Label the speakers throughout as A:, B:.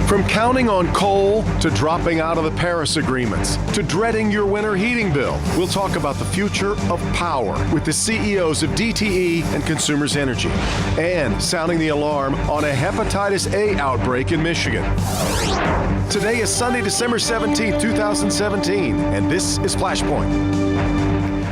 A: From counting on coal to dropping out of the Paris agreements to dreading your winter heating bill, we'll talk about the future of power with the CEOs of DTE and Consumers Energy, and sounding the alarm on a hepatitis A outbreak in Michigan. Today is Sunday, December 17th, 2017, and this is Flashpoint.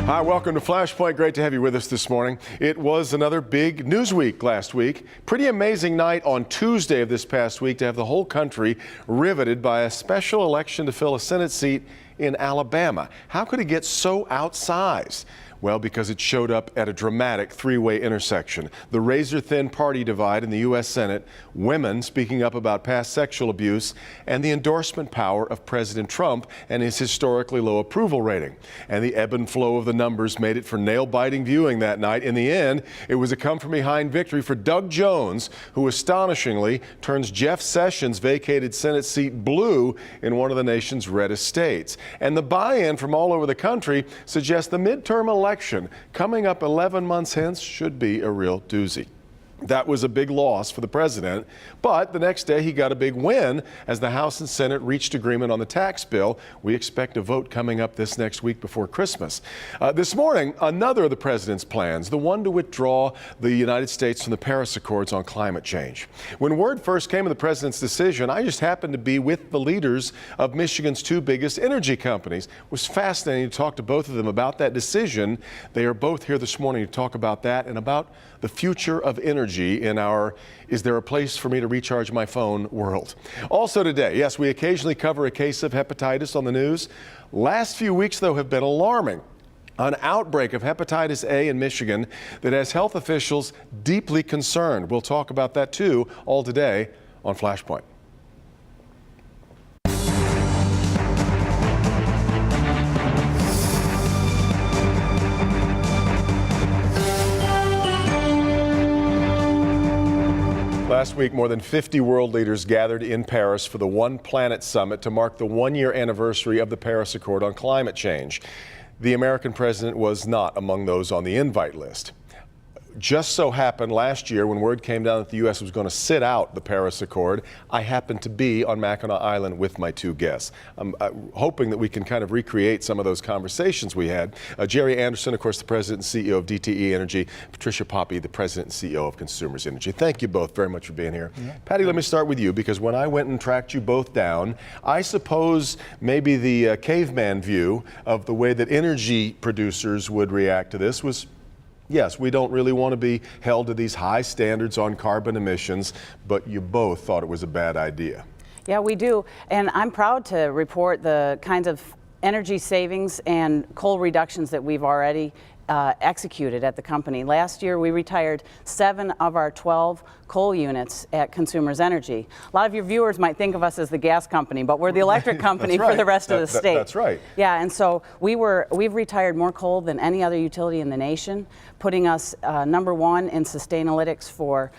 A: Hi, welcome to Flashpoint. Great to have you with us this morning. It was another big news week last week. Pretty amazing night on Tuesday of this past week to have the whole country riveted by a special election to fill a Senate seat in Alabama. How could it get so outsized? Well, because it showed up at a dramatic three-way intersection. The razor-thin party divide in the U.S. Senate, women speaking up about past sexual abuse, and the endorsement power of President Trump and his historically low approval rating. And the ebb and flow of the numbers made it for nail-biting viewing that night. In the end, it was a come-from-behind victory for Doug Jones, who astonishingly turns Jeff Sessions' vacated Senate seat blue in one of the nation's reddest states. And the buy-in from all over the country suggests the midterm election coming up 11 months hence should be a real doozy. That was a big loss for the president, but the next day he got a big win as the House and Senate reached agreement on the tax bill. We expect a vote coming up this next week before Christmas. This morning, another of the president's plans, the one to withdraw the United States from the Paris Accords on climate change. When word first came of the president's decision, I just happened to be with the leaders of Michigan's two biggest energy companies. It was fascinating to talk to both of them about that decision. They are both here this morning to talk about that and about the future of energy in our "is there a place for me to recharge my phone" world. Also today, yes, we occasionally cover a case of hepatitis on the news. Last few weeks, though, have been alarming. An outbreak of hepatitis A in Michigan that has health officials deeply concerned. We'll talk about that, too, all today on Flashpoint. Last week, more than 50 world leaders gathered in Paris for the One Planet Summit to mark the one-year anniversary of the Paris Accord on climate change. The American president was not among those on the invite list. Just so happened last year when word came down that the U.S. was going to sit out the Paris Accord, I happened to be on Mackinac Island with my two guests. I'm hoping that we can kind of recreate some of those conversations we had. Jerry Anderson, of course, the president and CEO of DTE Energy. Patricia Poppe, the president and CEO of Consumers Energy. Thank you both very much for being here. Yeah. Patty, let me start with you, because when I went and tracked you both down, I suppose maybe the caveman view of the way that energy producers would react to this was, yes, we don't really want to be held to these high standards on carbon emissions, but you both thought it was a bad idea.
B: Yeah, we do. And I'm proud to report the kinds of energy savings and coal reductions that we've already executed at the company. Last year, we retired 7 of our 12 coal units at Consumers Energy. A lot of your viewers might think of us as the gas company, but we're the electric company for the rest of the state.
A: That's right.
B: Yeah, and so we've retired more coal than any other utility in the nation, putting us #1 in Sustainalytics for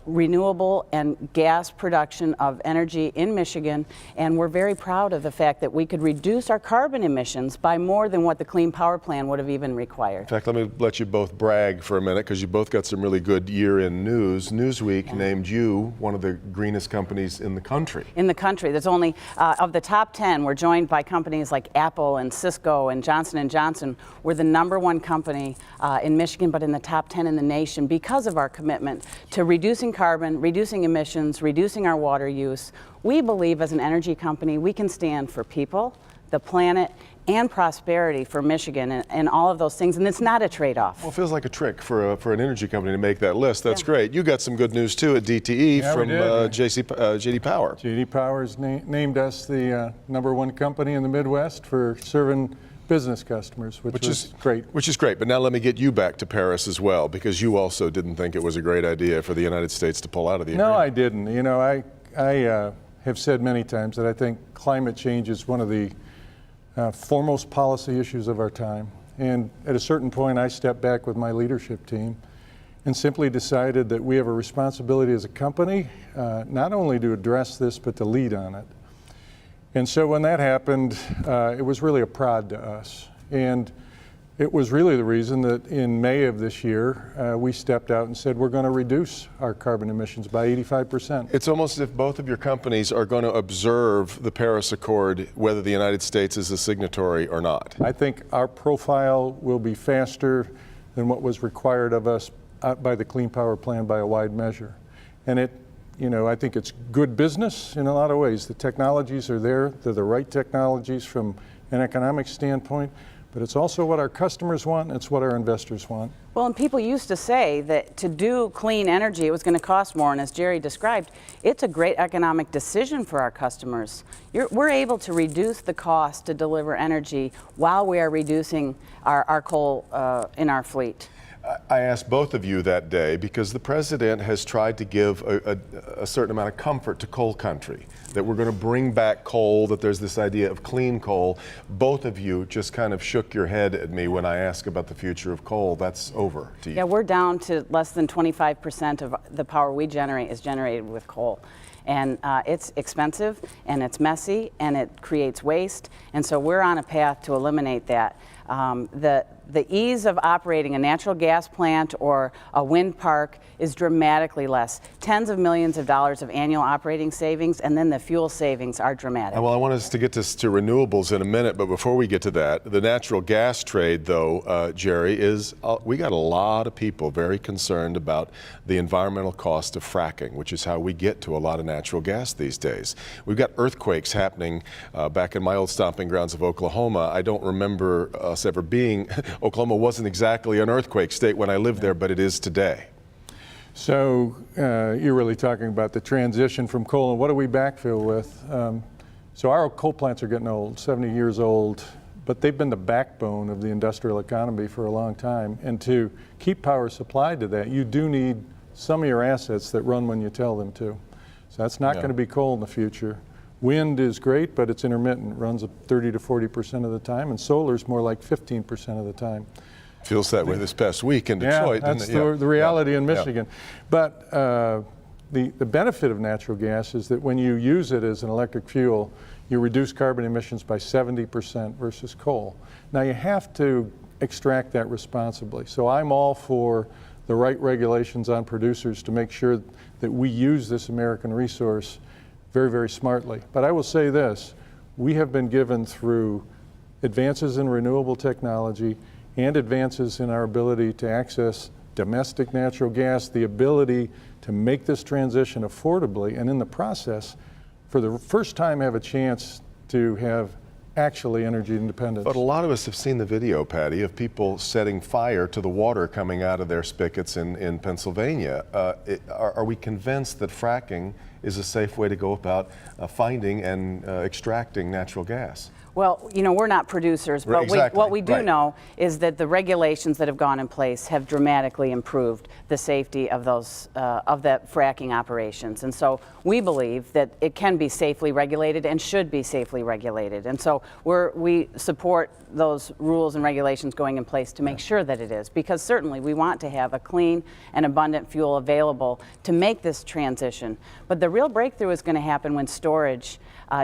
B: renewable and gas production of energy in Michigan, and we're very proud of the fact that we could reduce our carbon emissions by more than what the Clean Power Plan would have even required.
A: In fact, let me let you both brag for a minute, because you both got some really good year-end news. Newsweek named you one of the greenest companies in the country.
B: In the country. There's only, of the top 10, we're joined by companies like Apple and Cisco and Johnson & Johnson. We're the #1 company in Michigan, but in the top 10 in the nation because of our commitment to reducing carbon, reducing emissions, reducing our water use. We believe as an energy company we can stand for people, the planet, and prosperity for Michigan and all of those things, and it's not a trade-off.
A: Well, it feels like a trick for an energy company to make that list. That's great. You got some good news too at DTE from JD Power.
C: JD Power's named us the #1 company in the Midwest for serving business customers, which is great.
A: Which is great, but now let me get you back to Paris as well, because you also didn't think it was a great idea for the United States to pull out of the agreement.
C: No, I didn't. You know, I have said many times that I think climate change is one of the foremost policy issues of our time. And at a certain point, I stepped back with my leadership team and simply decided that we have a responsibility as a company, not only to address this, but to lead on it. And so when that happened, it was really a prod to us. And It was really the reason that in May of this year, we stepped out and said we're going to reduce our carbon emissions by 85%.
A: It's almost as if both of your companies are going to observe the Paris Accord, whether the United States is a signatory or not.
C: I think our profile will be faster than what was required of us by the Clean Power Plan by a wide measure. And I think it's good business in a lot of ways. The technologies are there. They're the right technologies from an economic standpoint, but it's also what our customers want, and it's what our investors want.
B: Well, and people used to say that to do clean energy, it was going to cost more, and as Jerry described, it's a great economic decision for our customers. We're able to reduce the cost to deliver energy while we are reducing our coal in our fleet.
A: I asked both of you that day because the president has tried to give a certain amount of comfort to coal country, that we're going to bring back coal, that there's this idea of clean coal. Both of you just kind of shook your head at me when I asked about the future of coal. That's over to you.
B: Yeah, we're down to less than 25% of the power we generate is generated with coal. And it's expensive, and it's messy, and it creates waste, and so we're on a path to eliminate that. The ease of operating a natural gas plant or a wind park is dramatically less. Tens of millions of dollars of annual operating savings, and then the fuel savings are dramatic.
A: Well, I want us to get to renewables in a minute, but before we get to that, the natural gas trade, though, Jerry, is we got a lot of people very concerned about the environmental cost of fracking, which is how we get to a lot of natural gas these days. We've got earthquakes happening back in my old stomping grounds of Oklahoma. I don't remember us ever being, Oklahoma wasn't exactly an earthquake state when I lived there, but it is today.
C: So you're really talking about the transition from coal, and what do we backfill with? So our coal plants are getting old, 70 years old, but they've been the backbone of the industrial economy for a long time. And to keep power supplied to that, you do need some of your assets that run when you tell them to. So that's not going to be coal in the future. Wind is great, but it's intermittent. It runs 30 to 40% of the time, and solar is more like 15% of the time.
A: Feels that way this past week in Detroit,
C: that's
A: didn't it?
C: the reality in Michigan. But the benefit of natural gas is that when you use it as an electric fuel, you reduce carbon emissions by 70% versus coal. Now you have to extract that responsibly. So I'm all for the right regulations on producers to make sure that we use this American resource very, very smartly. But I will say this, we have been given through advances in renewable technology and advances in our ability to access domestic natural gas, the ability to make this transition affordably, and in the process, for the first time have a chance to have actually energy independence.
A: But a lot of us have seen the video, Patty, of people setting fire to the water coming out of their spigots in Pennsylvania. Are we convinced that fracking is a safe way to go about finding and extracting natural gas?
B: Well, we're not producers, but
A: Exactly.
B: what we do know is that the regulations that have gone in place have dramatically improved the safety of those of that fracking operations, and so we believe that it can be safely regulated and should be safely regulated, and so we support those rules and regulations going in place to make sure that it is, because certainly we want to have a clean and abundant fuel available to make this transition. But the real breakthrough is going to happen when storage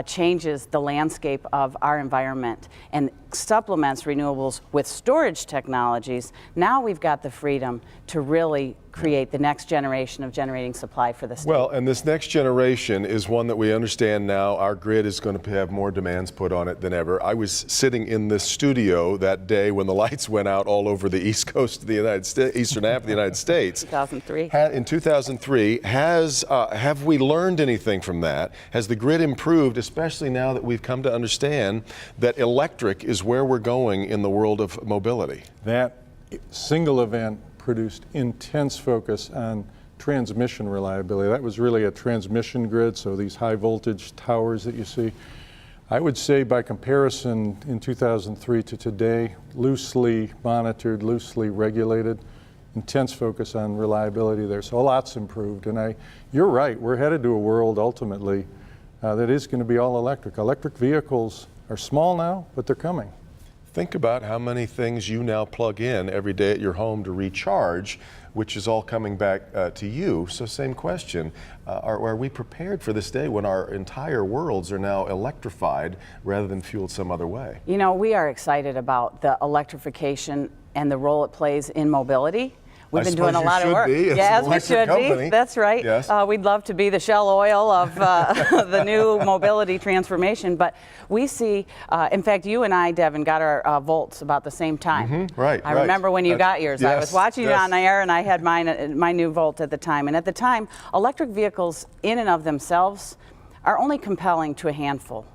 B: changes the landscape of our environment and supplements renewables with storage technologies. Now we've got the freedom to really create the next generation of generating supply for the state.
A: Well, and this next generation is one that we understand now our grid is going to have more demands put on it than ever. I was sitting in this studio that day when the lights went out all over the east coast of the United States, eastern half of the United States.
B: 2003.
A: In 2003, have we learned anything from that? Has the grid improved, especially now that we've come to understand that electric is where we're going in the world of mobility?
C: That single event produced intense focus on transmission reliability. That was really a transmission grid, so these high voltage towers that you see. I would say by comparison in 2003 to today, loosely monitored, loosely regulated, intense focus on reliability there. So a lot's improved, and you're right, we're headed to a world ultimately that is going to be all electric. Electric vehicles are small now, but they're coming.
A: Think about how many things you now plug in every day at your home to recharge, which is all coming back to you. So same question, are we prepared for this day when our entire worlds are now electrified rather than fueled some other way?
B: You know, we are excited about the electrification and the role it plays in mobility. We've been doing a lot of work.
A: Yes, we should be.
B: That's right.
A: Yes.
B: We'd love to be the Shell Oil of the new mobility transformation. But we see, in fact, you and I, Devin, got our Volts about the same time.
A: Right.
B: I remember when you got yours.
A: Yes,
B: I was watching you on the air, and I had my new Volt at the time. And at the time, electric vehicles, in and of themselves, are only compelling to a handful.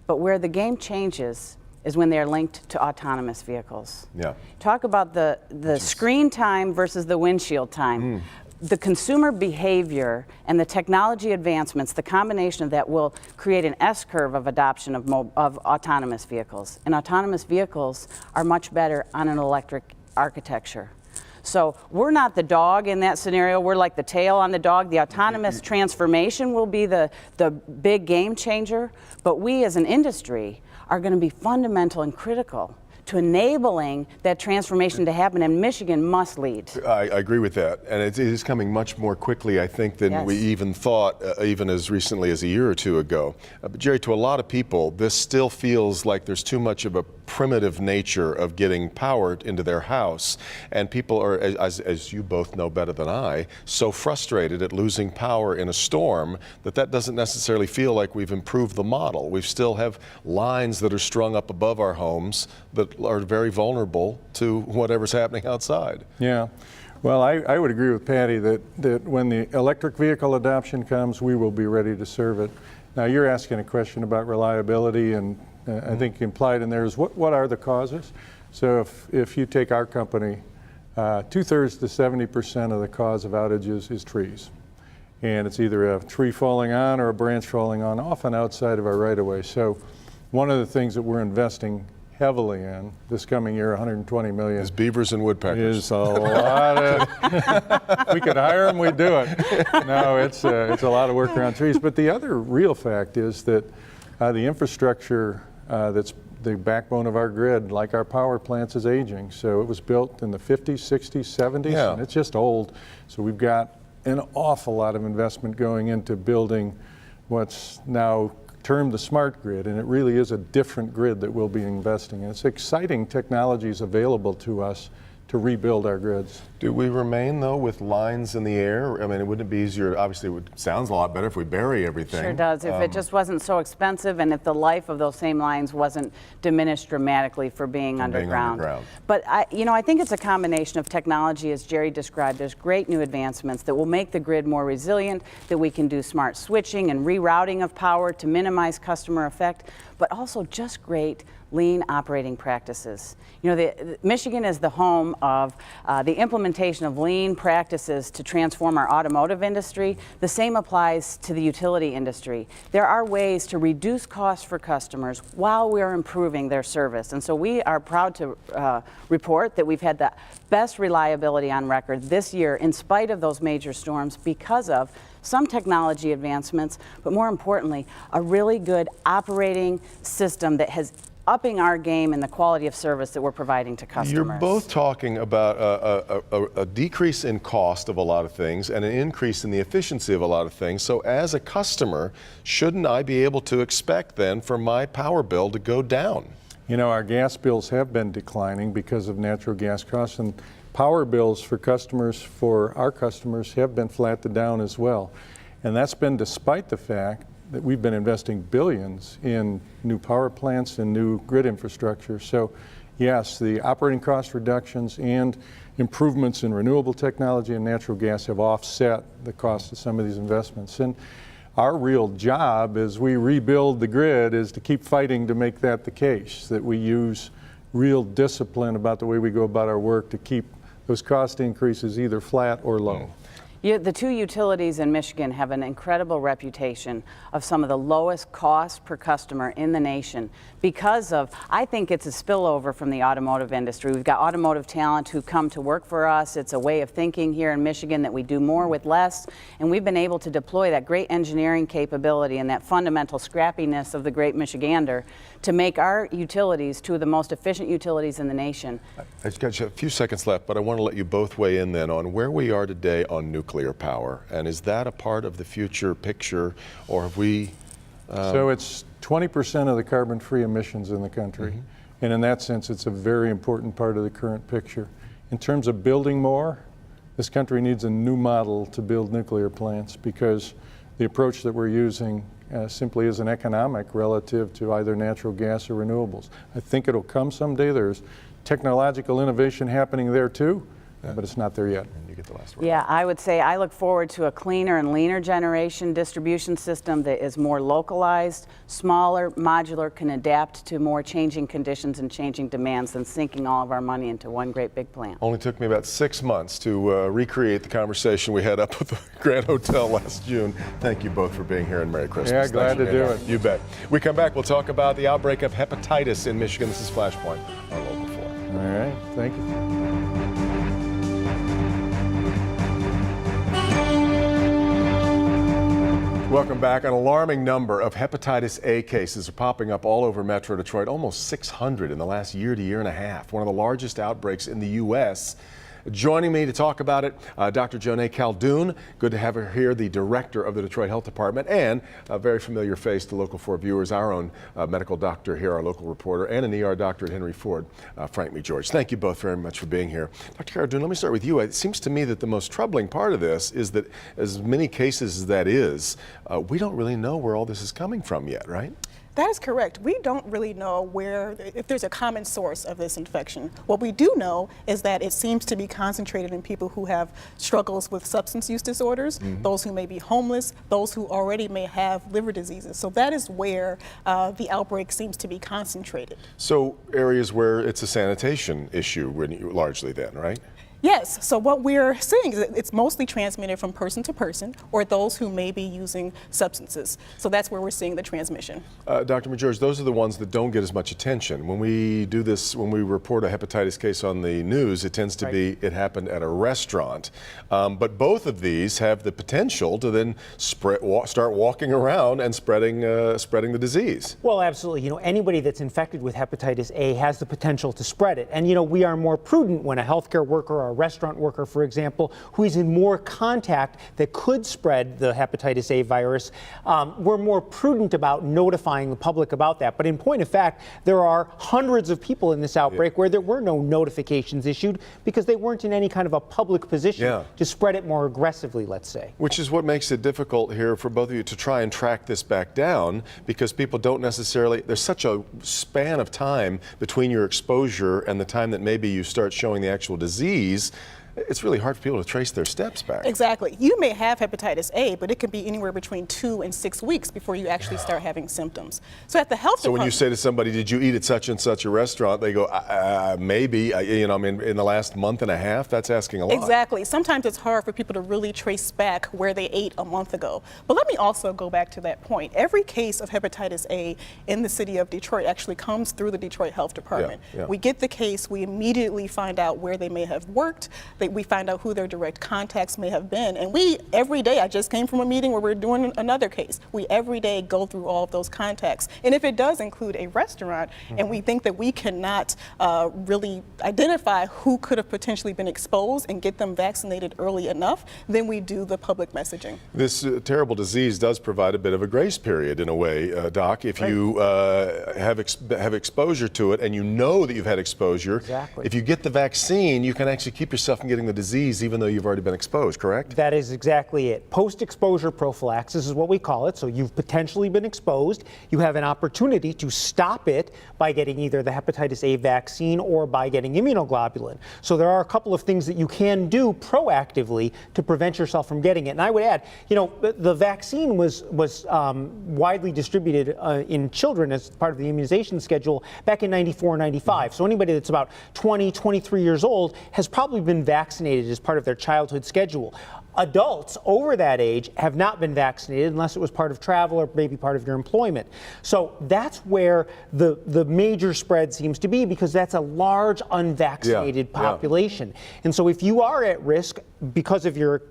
B: But where the game changes is when they're linked to autonomous vehicles.
A: Yeah.
B: Talk about the screen time versus the windshield time. The consumer behavior and the technology advancements, the combination of that will create an S-curve of adoption of autonomous vehicles. And autonomous vehicles are much better on an electric architecture. So we're not the dog in that scenario. We're like the tail on the dog. The autonomous transformation will be the big game changer. But we as an industry are going to be fundamental and critical to enabling that transformation to happen, and Michigan must lead.
A: I agree with that, and it is coming much more quickly, I think, than we even thought, even as recently as a year or two ago. But Jerry, to a lot of people, this still feels like there's too much of a primitive nature of getting power into their house, and people are, as you both know better than I, so frustrated at losing power in a storm that doesn't necessarily feel like we've improved the model. We still have lines that are strung up above our homes that are very vulnerable to whatever's happening outside.
C: Yeah. Well, I would agree with Patty that when the electric vehicle adoption comes, we will be ready to serve it. Now, you're asking a question about reliability, and I think implied in there is what are the causes? So if you take our company, 2/3 to 70% of the cause of outages is trees. And it's either a tree falling on or a branch falling on, often outside of our right-of-way. So one of the things that we're investing heavily in this coming year, $120 million.
A: Is beavers and woodpeckers.
C: Is a lot of, we could hire them, we'd do it. No, it's a lot of work around trees. But the other real fact is that the infrastructure that's the backbone of our grid, like our power plants, is aging. So it was built in the 50s, 60s, 70s, and it's just old. So we've got an awful lot of investment going into building what's now termed the smart grid, and it really is a different grid that we'll be investing in. It's exciting technologies available to us to rebuild our grids.
A: Do we remain, though, with lines in the air? I mean, wouldn't it be easier? Obviously, it sounds a lot better if we bury everything.
B: Sure does. If it just wasn't so expensive, and if the life of those same lines wasn't diminished dramatically for being underground. But I think it's a combination of technology, as Jerry described. There's great new advancements that will make the grid more resilient, that we can do smart switching and rerouting of power to minimize customer effect, but also just great lean operating practices. You know, Michigan is the home of the implementation of lean practices to transform our automotive industry. The same applies to the utility industry. There are ways to reduce costs for customers while we're improving their service. And so we are proud to report that we've had the best reliability on record this year in spite of those major storms because of some technology advancements, but more importantly, a really good operating system that has upping our game in the quality of service that we're providing to customers.
A: You're both talking about a decrease in cost of a lot of things and an increase in the efficiency of a lot of things. So as a customer, shouldn't I be able to expect then for my power bill to go down?
C: You know, our gas bills have been declining because of natural gas costs, and power bills for our customers have been flat to down as well. And that's been despite the fact that we've been investing billions in new power plants and new grid infrastructure. So yes, the operating cost reductions and improvements in renewable technology and natural gas have offset the cost of some of these investments. And our real job as we rebuild the grid is to keep fighting to make that the case, that we use real discipline about the way we go about our work to keep those cost increases either flat or low.
B: The two utilities in Michigan have an incredible reputation of some of the lowest cost per customer in the nation because of, I think it's a spillover from the automotive industry. We've got automotive talent who come to work for us. It's a way of thinking here in Michigan that we do more with less, and we've been able to deploy that great engineering capability and that fundamental scrappiness of the great Michigander to make our utilities two of the most efficient utilities in the nation.
A: I've got a few seconds left, but I want to let you both weigh in then on where we are today on nuclear power. And is that a part of the future picture, or have we...
C: So it's 20% of the carbon-free emissions in the country. And in that sense, it's a very important part of the current picture. In terms of building more, this country needs a new model to build nuclear plants because the approach that we're using simply isn't economic relative to either natural gas or renewables. I think it'll come someday. There's technological innovation happening there too, but it's not there yet.
A: You get the last word.
B: Yeah, I would say I look forward to a cleaner and leaner generation distribution system that is more localized, smaller, modular, can adapt to more changing conditions and changing demands than sinking all of our money into one great big plant.
A: Only took me about 6 months to recreate the conversation we had up at the Grand Hotel last June. Thank you both for being here, and Merry Christmas.
C: Yeah, glad to do it.
A: You bet. We come back, we'll talk about the outbreak of hepatitis in Michigan. This is Flashpoint on Local 4.
C: All right, thank you.
A: Welcome back. An alarming number of hepatitis A cases are popping up all over Metro Detroit, almost 600 in the last year to year and a half, one of the largest outbreaks in the U.S. Joining me to talk about it, Dr. Jonee Caldoun. Good to have her here, the director of the Detroit Health Department, and a very familiar face to Local 4 viewers, our own medical doctor here, our local reporter, and an ER doctor at Henry Ford, Frank McGeorge. Thank you both very much for being here. Dr. Caldoun, let me start with you. It seems to me that the most troubling part of this is that as many cases as that is, we don't really know where all this is coming from yet, right?
D: That is correct. We don't really know if there's a common source of this infection. What we do know is that it seems to be concentrated in people who have struggles with substance use disorders, those who may be homeless, those who already may have liver diseases. So that is where the outbreak seems to be concentrated.
A: So areas where it's a sanitation issue largely then, right?
D: Yes, so what we're seeing is that it's mostly transmitted from person to person or those who may be using substances. So that's where we're seeing the transmission.
A: Dr. McGeorge, those are the ones that don't get as much attention. When we do this, when we report a hepatitis case on the news, it tends to be it happened at a restaurant. But both of these have the potential to then start walking around and spreading the disease.
E: Well, absolutely. You know, anybody that's infected with hepatitis A has the potential to spread it. And, you know, we are more prudent when a healthcare worker or a restaurant worker, for example, who is in more contact that could spread the hepatitis A virus, we're more prudent about notifying the public about that. But in point of fact, there are hundreds of people in this outbreak where there were no notifications issued because they weren't in any kind of a public position to spread it more aggressively, let's say.
A: Which is what makes it difficult here for both of you to try and track this back down, because people don't necessarily, there's such a span of time between your exposure and the time that maybe you start showing the actual disease. It's really hard for people to trace their steps back.
D: Exactly. You may have hepatitis A, but it can be anywhere between 2 and 6 weeks before you actually start having symptoms. So at the health department,
A: when you say to somebody, did you eat at such and such a restaurant, they go, maybe, you know, I mean, in the last month and a half, that's asking a lot.
D: Exactly. Sometimes it's hard for people to really trace back where they ate a month ago. But let me also go back to that point. Every case of hepatitis A in the city of Detroit actually comes through the Detroit Health Department. We get the case, we immediately find out where they may have worked, we find out who their direct contacts may have been. And we, every day, I just came from a meeting where we're doing another case. We every day go through all of those contacts. And if it does include a restaurant, and we think that we cannot really identify who could have potentially been exposed and get them vaccinated early enough, then we do the public messaging.
A: This terrible disease does provide a bit of a grace period in a way, Doc. If you have exposure to it and you know that you've had exposure, if you get the vaccine, you can actually keep yourself from getting the disease even though you've already been exposed, correct?
E: That is exactly it. Post-exposure prophylaxis is what we call it. So you've potentially been exposed. You have an opportunity to stop it by getting either the hepatitis A vaccine or by getting immunoglobulin. So there are a couple of things that you can do proactively to prevent yourself from getting it. And I would add, you know, the vaccine was widely distributed in children as part of the immunization schedule back in 94, 95. So anybody that's about 20, 23 years old has probably been vaccinated as part of their childhood schedule. Adults over that age have not been vaccinated unless it was part of travel or maybe part of your employment. So that's where the major spread seems to be, because that's a large unvaccinated population. And so if you are at risk because of your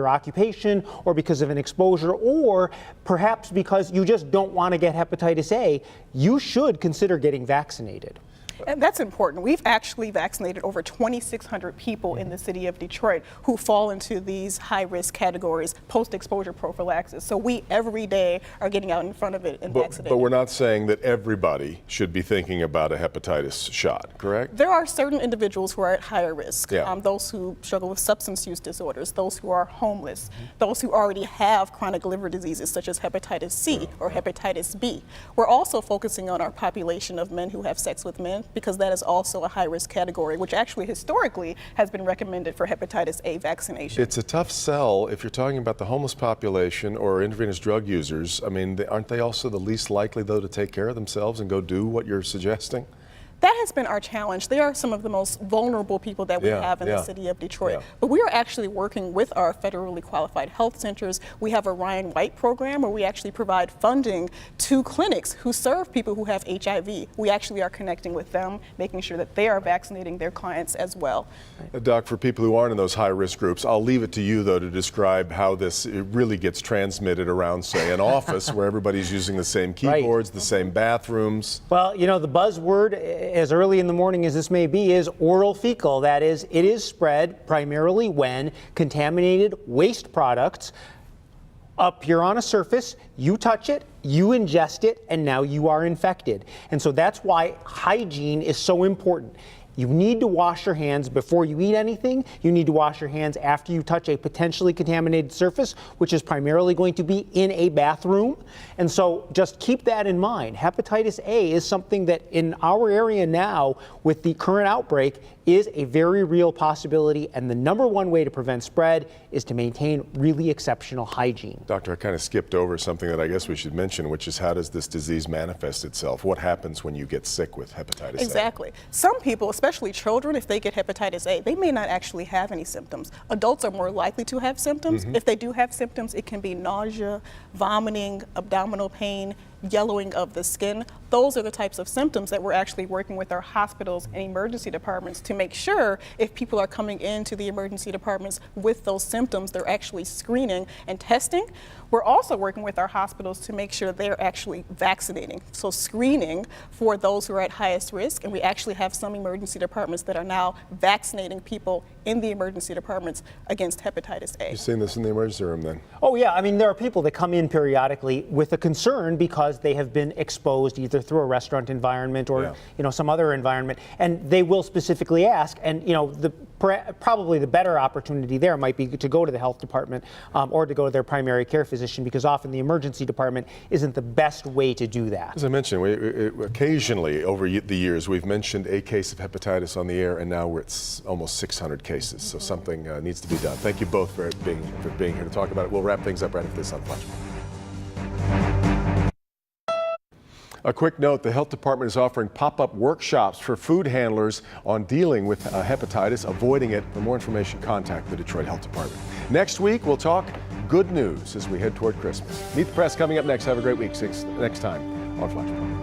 E: occupation, or because of an exposure, or perhaps because you just don't want to get hepatitis A, you should consider getting vaccinated.
D: And that's important. We've actually vaccinated over 2,600 people in the city of Detroit who fall into these high-risk categories, post-exposure prophylaxis. So we every day are getting out in front of it and vaccinating.
A: But we're not saying that everybody should be thinking about a hepatitis shot, correct?
D: There are certain individuals who are at higher risk.
A: Yeah.
D: Those who struggle with substance use disorders, those who are homeless, those who already have chronic liver diseases such as hepatitis C or hepatitis B. We're also focusing on our population of men who have sex with men, because that is also a high-risk category, which actually historically has been recommended for hepatitis A vaccination.
A: It's a tough sell if you're talking about the homeless population or intravenous drug users. I mean, aren't they also the least likely, though, to take care of themselves and go do what you're suggesting?
D: That has been our challenge. They are some of the most vulnerable people that we have in the city of Detroit. But we are actually working with our federally qualified health centers. We have a Ryan White program where we actually provide funding to clinics who serve people who have HIV. We actually are connecting with them, making sure that they are vaccinating their clients as well.
A: Doc, for people who aren't in those high-risk groups, I'll leave it to you, though, to describe how this really gets transmitted around, say, an office where everybody's using the same keyboards, the same bathrooms.
E: Well, you know, the buzzword, as early in the morning as this may be, is oral fecal. That is, it is spread primarily when contaminated waste products appear on a surface, you touch it, you ingest it, and now you are infected. And so that's why hygiene is so important. You need to wash your hands before you eat anything. You need to wash your hands after you touch a potentially contaminated surface, which is primarily going to be in a bathroom. And so just keep that in mind. Hepatitis A is something that in our area now, with the current outbreak, is a very real possibility, and the number one way to prevent spread is to maintain really exceptional hygiene.
A: Doctor, I kind of skipped over something that I guess we should mention, which is how does this disease manifest itself? What happens when you get sick with hepatitis A?
D: Exactly. Some people, especially children, if they get hepatitis A, they may not actually have any symptoms. Adults are more likely to have symptoms. If they do have symptoms, it can be nausea, vomiting, abdominal pain, yellowing of the skin. Those are the types of symptoms that we're actually working with our hospitals and emergency departments to make sure if people are coming into the emergency departments with those symptoms, they're actually screening and testing. We're also working with our hospitals to make sure they're actually vaccinating, so screening for those who are at highest risk, and we actually have some emergency departments that are now vaccinating people in the emergency departments against hepatitis A.
A: You've seen this in the emergency room then?
E: Oh yeah, I mean, there are people that come in periodically with a concern because they have been exposed either through a restaurant environment or you know, some other environment, and they will specifically ask, and you know, probably the better opportunity there might be to go to the health department or to go to their primary care physician, because often the emergency department isn't the best way to do that.
A: As I mentioned, occasionally over the years we've mentioned a case of hepatitis on the air, and now we're at almost 600 cases, so something needs to be done. Thank you both for being here to talk about it. We'll wrap things up right after this on Flashpoint. A quick note, the health department is offering pop-up workshops for food handlers on dealing with hepatitis, avoiding it. For more information, contact the Detroit Health Department. Next week, we'll talk good news as we head toward Christmas. Meet the Press coming up next. Have a great week. See you next time on Flashpoint.